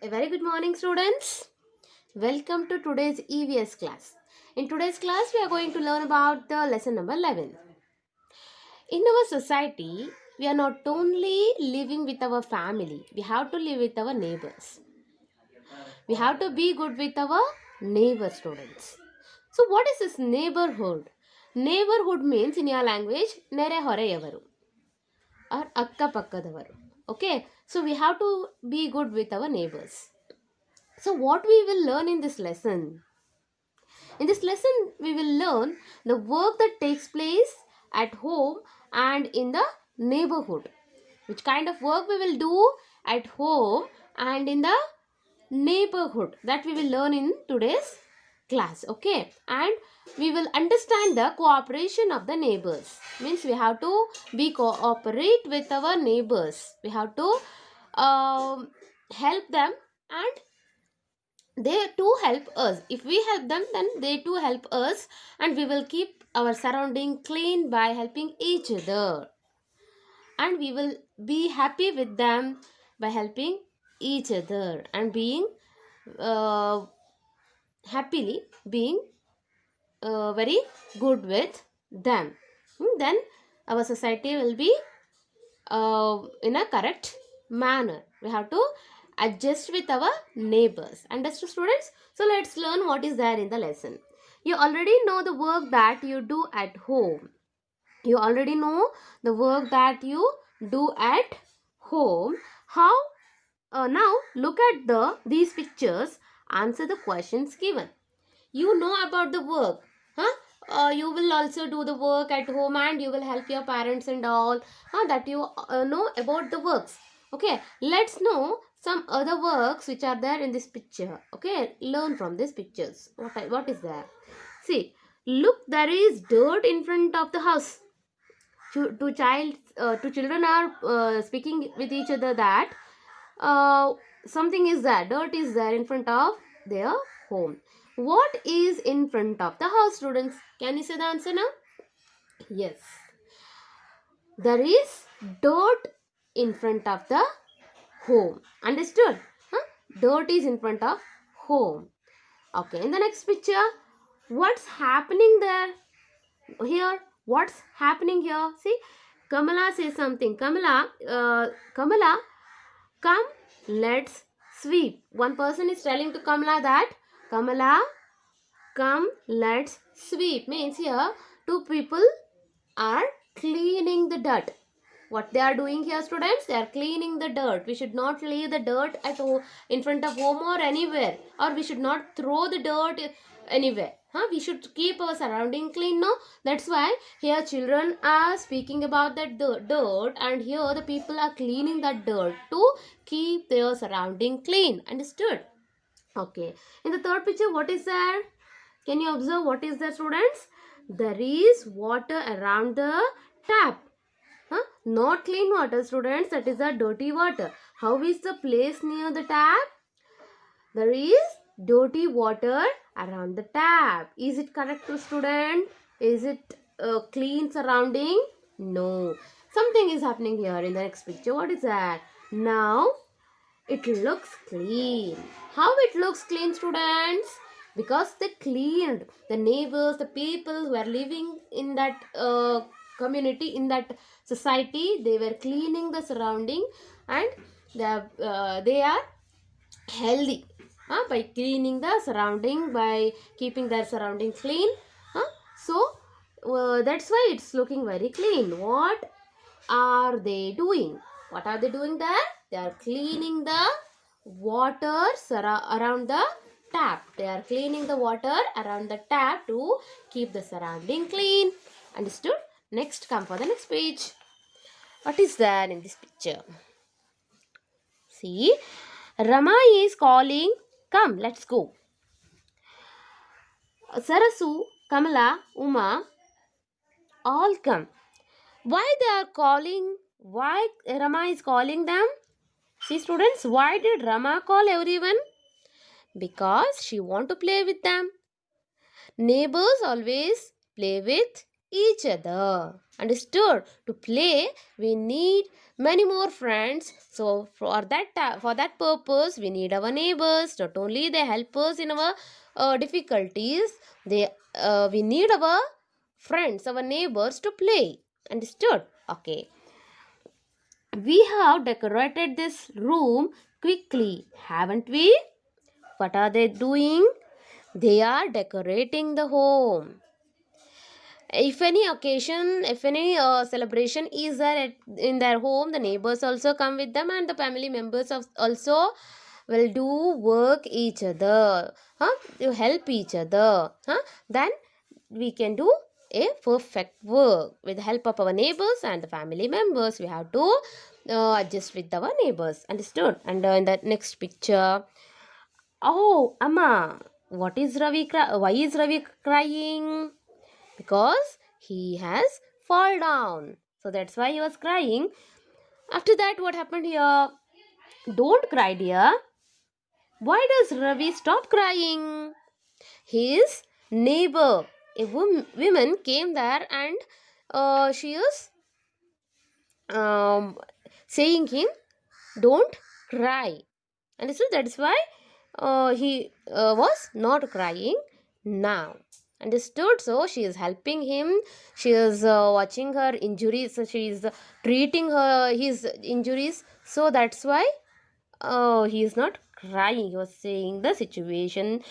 A very good morning, students. Welcome to today's EVS class. In today's class, we are going to learn about the lesson number 11. In our society, we are not only living with our family, we have to live with our neighbors. We have to be good with our neighbor students. So, what is this neighborhood? Neighborhood means in your language, nere hore evaru or akka pakkadavaru. Okay, so we have to be good with our neighbors. So, what we will learn in this lesson? In this lesson, we will learn the work that takes place at home and in the neighborhood. Which kind of work we will do at home and in the neighborhood, that we will learn in today's class. Okay, and we will understand the cooperation of the neighbors. Means we have to be cooperate with our neighbors. We have to help them, and they too help us. If we help them, then they too help us, and we will keep our surrounding clean by helping each other, and we will be happy with them by helping each other and being uh, happily being very good with them. Then our society will be in a correct manner. We have to adjust with our neighbors. Understood, students? So let's learn what is there in the lesson. You already know the work that you do at home. You already know the work that you do at home. How? Now look at these pictures. Answer the questions given. You know about the work, huh? You will also do the work at home, and you will help your parents and all, that you know about the works. Okay, let's know some other works which are there in this picture. Okay, learn from these pictures. What is there? See, look, there is dirt in front of the house. Two children are speaking with each other that uh, something is there, dirt is there in front of their home. What is in front of the house, students? Can you say the answer now? Yes, there is dirt in front of the home. Understood? Huh? Dirt is in front of home. Okay, in the next picture, what's happening there? Here, what's happening here? See, Kamala says something. Kamala, come, let's sweep. One person is telling to Kamala that, Kamala, come, let's sweep. Means here, two people are cleaning the dirt. What they are doing here, students? They are cleaning the dirt. We should not leave the dirt at home, in front of home or anywhere, or we should not throw the dirt anywhere. We should keep our surrounding clean. No, that's why here children are speaking about that dirt, and here the people are cleaning that dirt to keep their surrounding clean. Understood? Okay. In the third picture, what is there? Can you observe what is there, students? There is water around the tap. Not clean water, students. That is a dirty water. How is the place near the tap? There is dirty water around the tap. Is it correct, student? Is it clean surrounding? No. Something is happening here in the next picture. What is that? Now it looks clean. How it looks clean, students? Because they cleaned. The neighbors, the people who are living in that community, in that society, they were cleaning the surrounding, and they are healthy by cleaning the surrounding, by keeping their surrounding clean. So that's why it's looking very clean. What are they doing? What are they doing there? They are cleaning the water around the tap. They are cleaning the water around the tap to keep the surrounding clean. Understood? Next, come for the next page. What is there in this picture? See, Rama is calling. Come, let's go. Sarasu, Kamala, Uma, all come. Why they are calling? Why Rama is calling them? See, students, why did Rama call everyone? Because she want to play with them. Neighbors always play with each other. Understood? To play, we need many more friends. So for that purpose, we need our neighbors. Not only they help us in our difficulties, we need our friends, our neighbors to play. Understood? Okay. We have decorated this room quickly, haven't we? What are they doing? They are decorating the home. If any occasion, if any celebration is there in their home, the neighbors also come with them, and the family members also will do work each other, to help each other, then we can do a perfect work with the help of our neighbors and the family members. We have to adjust with our neighbors. Understood? And in the next picture, oh, Amma, why is Ravi crying? Because he has fall down. So that's why he was crying. After that, what happened here? Don't cry, dear. Why does Ravi stop crying? His neighbor, a woman, came there, and she is um, saying him, "Don't cry." And so that's why he was not crying now. Understood? So she is helping him. She is watching her injuries. So she is treating his injuries. So that's why he is not crying. He was saying the situation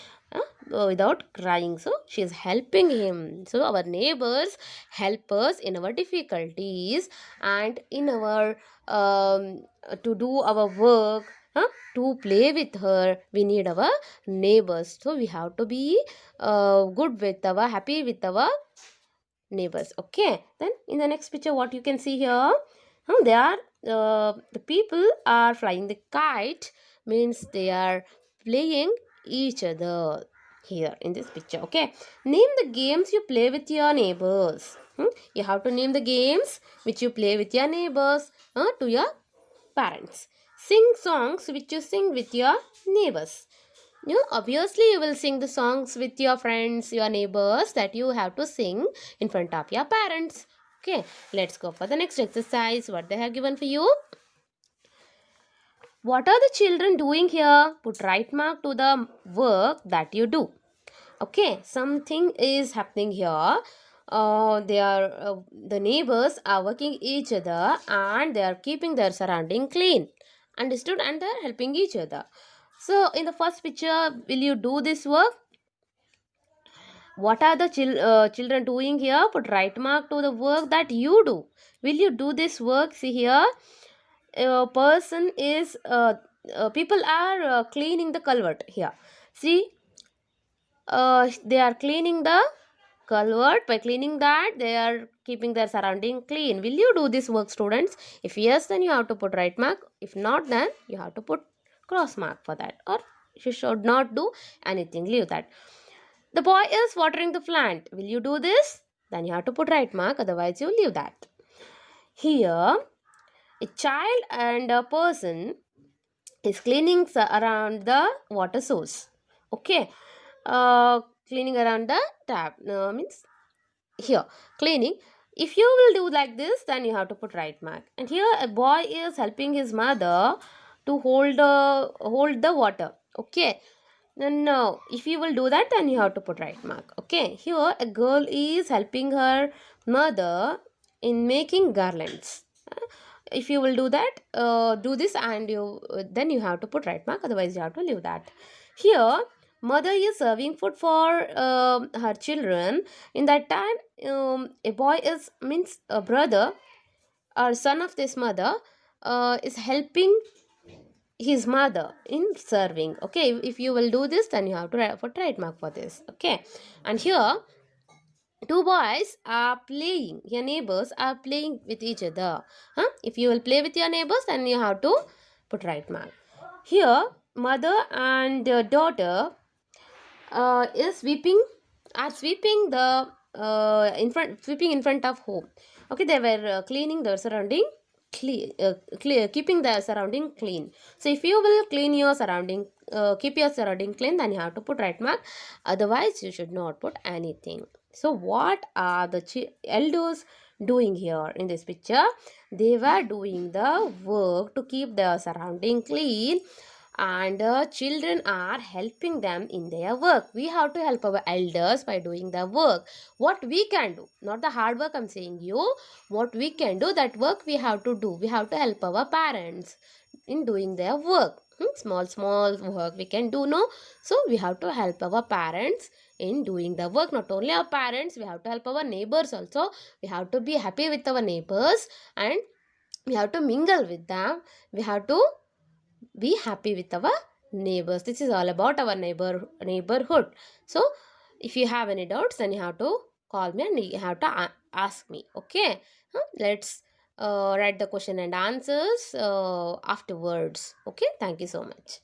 without crying. So she is helping him. So our neighbors help us in our difficulties and in our to do our work. To play with her, we need our neighbors. So we have to be good with our, happy with our neighbors. Okay, then in the next picture, what you can see here, they are the people are flying the kite, means they are playing each other here in this picture. Okay, name the games you play with your neighbors. You have to name the games which you play with your neighbors, to your parents. Sing songs which you sing with your neighbors. Obviously you will sing the songs with your friends, your neighbors, that you have to sing in front of your parents. Okay, let's go for the next exercise. What they have given for you? What are the children doing here? Put right mark to the work that you do. Okay, something is happening here. The neighbors are working each other, and they are keeping their surrounding clean. Understood? And they are helping each other. So in the first picture, will you do this work? What are the children doing here? Put right mark to the work that you do. Will you do this work? See here, a person is people are cleaning the culvert here. See, they are cleaning the culvert. By cleaning that, they are keeping their surrounding clean. Will you do this work, students? If yes, then you have to put right mark. If not, then you have to put cross mark for that, or you should not do anything, leave that. The boy is watering the plant. Will you do this? Then you have to put right mark, otherwise you leave that. Here, a child and a person is cleaning around the water source. Okay, cleaning around the tap means here cleaning. If you will do like this, then you have to put right mark. And here a boy is helping his mother to hold the water. Okay, then if you will do that, then you have to put right mark. Okay, here a girl is helping her mother in making garlands. If you will do that, do this, and you then you have to put right mark, otherwise you have to leave that. Here mother is serving food for her children. In that time, a boy is means a brother or son of this mother is helping his mother in serving. Okay, if you will do this, then you have to put right mark for this. Okay, and here two boys are playing, your neighbors are playing with each other. If you will play with your neighbors, then you have to put right mark. Here mother and daughter is sweeping the sweeping in front of home. Okay, they were cleaning their surrounding keeping the surrounding clean. So if you will clean your surrounding, keep your surrounding clean, then you have to put right mark, otherwise you should not put anything. So what are the elders doing here in this picture? They were doing the work to keep their surrounding clean, and the children are helping them in their work. We have to help our elders by doing the work. What we can do, not the hard work I'm saying you, what we can do, that work we have to do. We have to help our parents in doing their work. Small small work we can do, no? So we have to help our parents in doing the work. Not only our parents, we have to help our neighbors also. We have to be happy with our neighbors, and we have to mingle with them. We have to be happy with our neighbors. This is all about our neighborhood. So if you have any doubts, then you have to call me and you have to ask me. Okay. Let's write the question and answers afterwards. Okay. Thank you so much.